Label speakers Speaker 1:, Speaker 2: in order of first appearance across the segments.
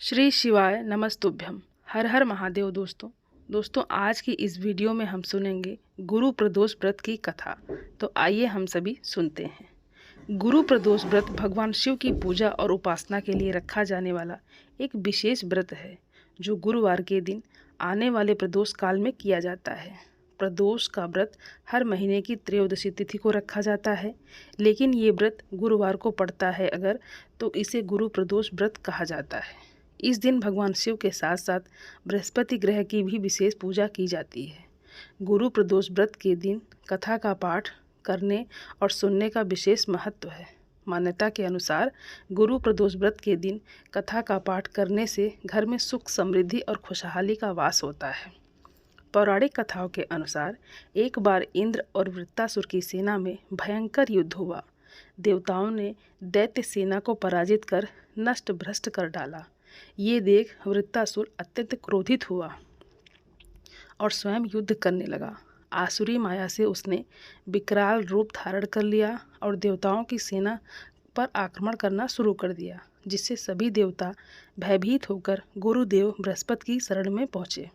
Speaker 1: श्री शिवाय नमस्तुभ्यम। हर हर महादेव। दोस्तों आज की इस वीडियो में हम सुनेंगे गुरु प्रदोष व्रत की कथा। तो आइए हम सभी सुनते हैं। गुरु प्रदोष व्रत भगवान शिव की पूजा और उपासना के लिए रखा जाने वाला एक विशेष व्रत है जो गुरुवार के दिन आने वाले प्रदोष काल में किया जाता है। प्रदोष का व्रत हर महीने की त्रयोदशी तिथि को रखा जाता है, लेकिन ये व्रत गुरुवार को पड़ता है अगर तो इसे गुरु प्रदोष व्रत कहा जाता है। इस दिन भगवान शिव के साथ साथ बृहस्पति ग्रह की भी विशेष पूजा की जाती है। गुरु प्रदोष व्रत के दिन कथा का पाठ करने और सुनने का विशेष महत्व है। मान्यता के अनुसार गुरु प्रदोष व्रत के दिन कथा का पाठ करने से घर में सुख समृद्धि और खुशहाली का वास होता है। पौराणिक कथाओं के अनुसार एक बार इंद्र और वृत्तासुर की सेना में भयंकर युद्ध हुआ। देवताओं ने दैत्य सेना को पराजित कर नष्ट भ्रष्ट कर डाला। ये देख वृत्तासुर अत्यंत क्रोधित हुआ और स्वयं युद्ध करने लगा। आसुरी माया से उसने विकराल रूप धारण कर लिया और देवताओं की सेना पर आक्रमण करना शुरू कर दिया, जिससे सभी देवता भयभीत होकर गुरुदेव बृहस्पति की शरण में पहुँचे।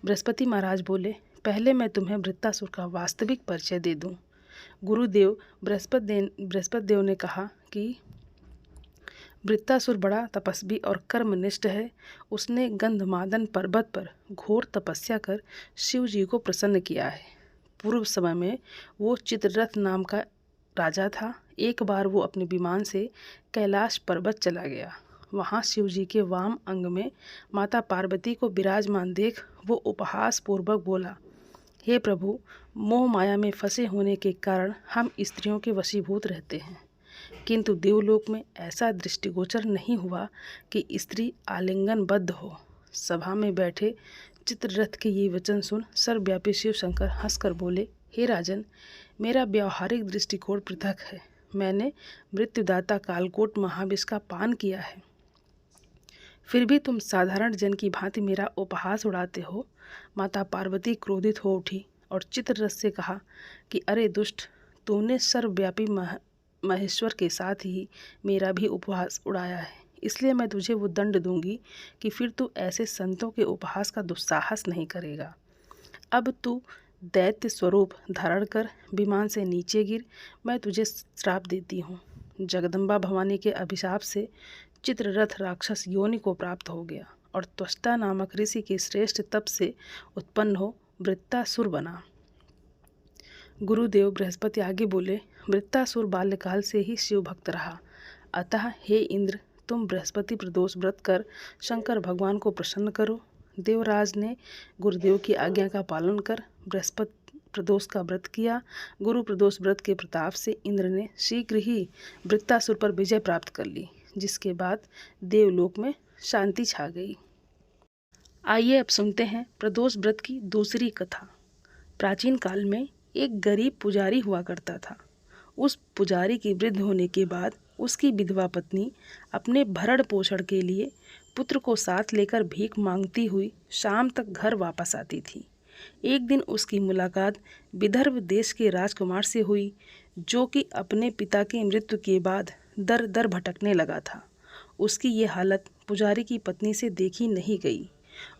Speaker 1: बृहस्पति महाराज बोले, पहले मैं तुम्हें वृत्तासुर का वास्तविक परिचय दे दूं। गुरुदेव बृहस्पति देव ने कहा कि वृत्तासुर बड़ा तपस्वी और कर्मनिष्ठ है। उसने गंधमादन पर्वत पर घोर तपस्या कर शिव जी को प्रसन्न किया है। पूर्व समय में वो चित्ररथ नाम का राजा था। एक बार वो अपने विमान से कैलाश पर्वत चला गया। वहाँ शिव जी के वाम अंग में माता पार्वती को विराजमान देख वो उपहास पूर्वक बोला, हे प्रभु, मोह माया में फंसे होने के कारण हम स्त्रियों के वशीभूत रहते हैं, किंतु देवलोक में ऐसा दृष्टिगोचर नहीं हुआ कि स्त्री आलिंगनबद्ध हो। सभा में बैठे चित्ररथ के ये वचन सुन सर्वव्यापी शिव शंकर हंसकर बोले, हे राजन, मेरा व्यावहारिक दृष्टिकोण पृथक है। मैंने मृत्युदाता कालकोट महाविष का पान किया है, फिर भी तुम साधारण जन की भांति मेरा उपहास उड़ाते हो। माता पार्वती क्रोधित हो उठी और चित्ररथ से कहा कि अरे दुष्ट, तूने सर्वव्यापी महेश्वर के साथ ही मेरा भी उपहास उड़ाया है, इसलिए मैं तुझे वो दंड दूंगी कि फिर तू ऐसे संतों के उपहास का दुस्साहस नहीं करेगा। अब तू दैत्य स्वरूप धारण कर विमान से नीचे गिर, मैं तुझे श्राप देती हूँ। जगदम्बा भवानी के अभिशाप से चित्ररथ राक्षस योनि को प्राप्त हो गया और त्वष्टा नामक ऋषि के श्रेष्ठ तप से उत्पन्न हो वृत्तासुर बना। गुरुदेव बृहस्पति आगे बोले, वृत्तासुर बाल्यकाल से ही शिव भक्त रहा, अतः हे इंद्र, तुम बृहस्पति प्रदोष व्रत कर शंकर भगवान को प्रसन्न करो। देवराज ने गुरुदेव की आज्ञा का पालन कर बृहस्पति प्रदोष का व्रत किया। गुरु प्रदोष व्रत के प्रताप से इंद्र ने शीघ्र ही वृत्तासुर पर विजय प्राप्त कर ली, जिसके बाद देवलोक में शांति छा गई। आइए अब सुनते हैं प्रदोष व्रत की दूसरी कथा। प्राचीन काल में एक गरीब पुजारी हुआ करता था। उस पुजारी के वृद्ध होने के बाद उसकी विधवा पत्नी अपने भरण पोषण के लिए पुत्र को साथ लेकर भीख मांगती हुई शाम तक घर वापस आती थी। एक दिन उसकी मुलाकात विदर्भ देश के राजकुमार से हुई, जो कि अपने पिता की मृत्यु के बाद दर दर भटकने लगा था। उसकी ये हालत पुजारी की पत्नी से देखी नहीं गई।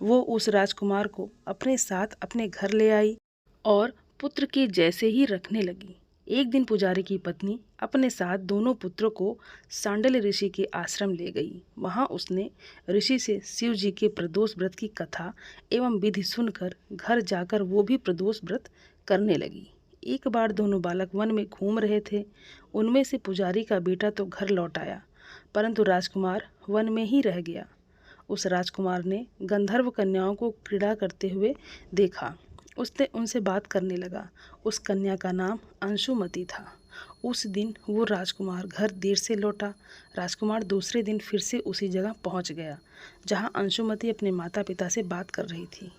Speaker 1: वो उस राजकुमार को अपने साथ अपने घर ले आई और पुत्र के जैसे ही रखने लगी। एक दिन पुजारी की पत्नी अपने साथ दोनों पुत्रों को सांडल्य ऋषि के आश्रम ले गई। वहां उसने ऋषि से शिव जी के प्रदोष व्रत की कथा एवं विधि सुनकर घर जाकर वो भी प्रदोष व्रत करने लगी। एक बार दोनों बालक वन में घूम रहे थे। उनमें से पुजारी का बेटा तो घर लौट आया, परंतु राजकुमार वन में ही रह गया। उस राजकुमार ने गंधर्व कन्याओं को क्रीड़ा करते हुए देखा। उसने उनसे बात करने लगा। उस कन्या का नाम अंशुमति था। उस दिन वो राजकुमार घर देर से लौटा। राजकुमार दूसरे दिन फिर से उसी जगह पहुंच गया जहां अंशुमति अपने माता पिता से बात कर रही थी।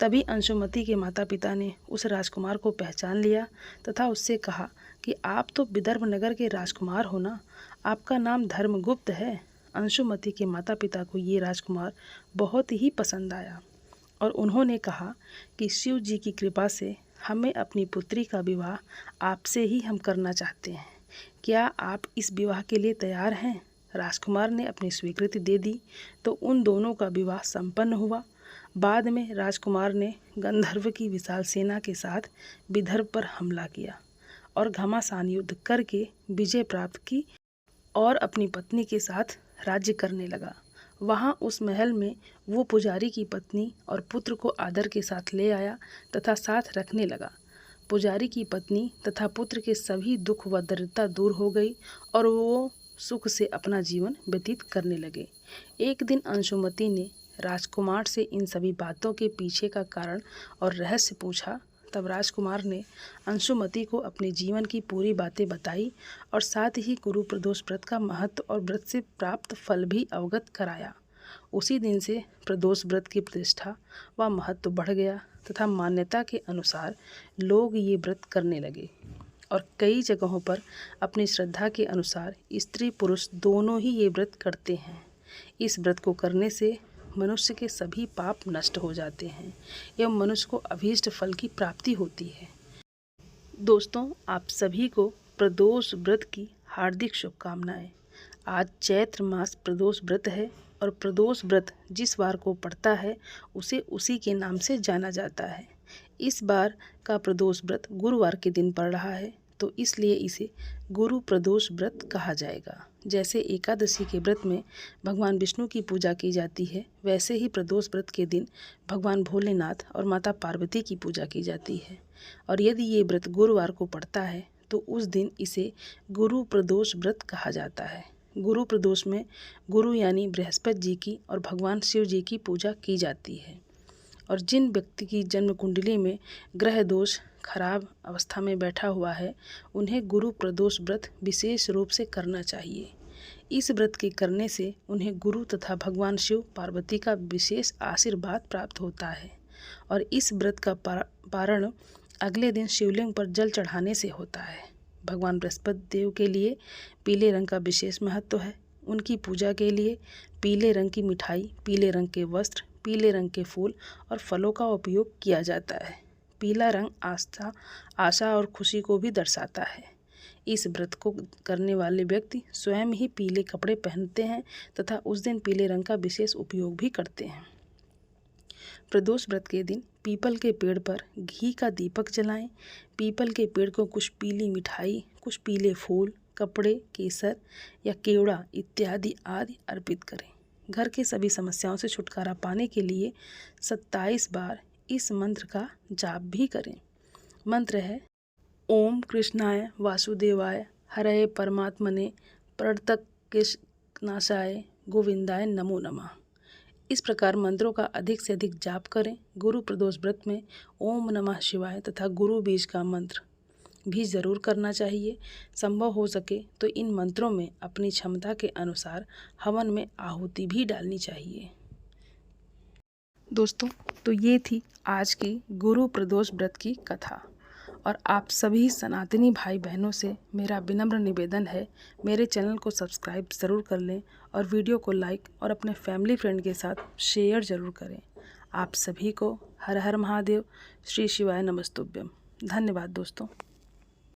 Speaker 1: तभी अंशुमति के माता पिता ने उस राजकुमार को पहचान लिया तथा उससे कहा कि आप तो विदर्भ नगर के राजकुमार हो ना, आपका नाम धर्मगुप्त है। अंशुमति के माता पिता को ये राजकुमार बहुत ही पसंद आया और उन्होंने कहा कि शिव जी की कृपा से हमें अपनी पुत्री का विवाह आपसे ही हम करना चाहते हैं। क्या आप इस विवाह के लिए तैयार हैं? राजकुमार ने अपनी स्वीकृति दे दी तो उन दोनों का विवाह संपन्न हुआ। बाद में राजकुमार ने गंधर्व की विशाल सेना के साथ विदर्भ पर हमला किया और घमासान युद्ध करके विजय प्राप्त की और अपनी पत्नी के साथ राज्य करने लगा। वहाँ उस महल में वो पुजारी की पत्नी और पुत्र को आदर के साथ ले आया तथा साथ रखने लगा। पुजारी की पत्नी तथा पुत्र के सभी दुख व दरिद्रता दूर हो गई और वो सुख से अपना जीवन व्यतीत करने लगे। एक दिन अंशुमति ने राजकुमार से इन सभी बातों के पीछे का कारण और रहस्य पूछा। तब राजकुमार ने अंशुमति को अपने जीवन की पूरी बातें बताई और साथ ही गुरु प्रदोष व्रत का महत्व और व्रत से प्राप्त फल भी अवगत कराया। उसी दिन से प्रदोष व्रत की प्रतिष्ठा व महत्व बढ़ गया तथा मान्यता के अनुसार लोग ये व्रत करने लगे और कई जगहों पर अपनी श्रद्धा के अनुसार स्त्री पुरुष दोनों ही ये व्रत करते हैं। इस व्रत को करने से मनुष्य के सभी पाप नष्ट हो जाते हैं एवं मनुष्य को अभीष्ट फल की प्राप्ति होती है। दोस्तों, आप सभी को प्रदोष व्रत की हार्दिक शुभकामनाएं। आज चैत्र मास प्रदोष व्रत है और प्रदोष व्रत जिस वार को पड़ता है उसे उसी के नाम से जाना जाता है। इस बार का प्रदोष व्रत गुरुवार के दिन पड़ रहा है तो इसलिए इसे गुरु प्रदोष व्रत कहा जाएगा। जैसे एकादशी के व्रत में भगवान विष्णु की पूजा की जाती है, वैसे ही प्रदोष व्रत के दिन भगवान भोलेनाथ और माता पार्वती की पूजा की जाती है। और यदि ये व्रत गुरुवार को पड़ता है तो उस दिन इसे गुरु प्रदोष व्रत कहा जाता है। गुरु प्रदोष में गुरु यानी बृहस्पति जी की और भगवान शिव जी की पूजा की जाती है। और जिन व्यक्ति की जन्म कुंडली में ग्रह दोष खराब अवस्था में बैठा हुआ है उन्हें गुरु प्रदोष व्रत विशेष रूप से करना चाहिए। इस व्रत के करने से उन्हें गुरु तथा भगवान शिव पार्वती का विशेष आशीर्वाद प्राप्त होता है। और इस व्रत का पारण अगले दिन शिवलिंग पर जल चढ़ाने से होता है। भगवान बृहस्पति देव के लिए पीले रंग का विशेष महत्व है। उनकी पूजा के लिए पीले रंग की मिठाई, पीले रंग के वस्त्र, पीले रंग के फूल और फलों का उपयोग किया जाता है। पीला रंग आस्था, आशा और खुशी को भी दर्शाता है। इस व्रत को करने वाले व्यक्ति स्वयं ही पीले कपड़े पहनते हैं तथा उस दिन पीले रंग का विशेष उपयोग भी करते हैं। प्रदोष व्रत के दिन पीपल के पेड़ पर घी का दीपक जलाएं। पीपल के पेड़ को कुछ पीली मिठाई, कुछ पीले फूल, कपड़े, केसर या केवड़ा इत्यादि आदि अर्पित करें। घर की सभी समस्याओं से छुटकारा पाने के लिए 27 बार इस मंत्र का जाप भी करें। मंत्र है ओम कृष्णाय वासुदेवाय हरये परमात्मने प्रणतक्लेशनाशाय गोविंदाय नमो नमः। इस प्रकार मंत्रों का अधिक से अधिक जाप करें। गुरु प्रदोष व्रत में ओम नमः शिवाय तथा गुरु बीज का मंत्र भी ज़रूर करना चाहिए। संभव हो सके तो इन मंत्रों में अपनी क्षमता के अनुसार हवन में आहुति भी डालनी चाहिए। दोस्तों, तो ये थी आज की गुरु प्रदोष व्रत की कथा। और आप सभी सनातनी भाई बहनों से मेरा विनम्र निवेदन है, मेरे चैनल को सब्सक्राइब ज़रूर कर लें और वीडियो को लाइक और अपने फैमिली फ्रेंड के साथ शेयर ज़रूर करें। आप सभी को हर हर महादेव, श्री शिवाय नमस्तुभ्यम। धन्यवाद दोस्तों।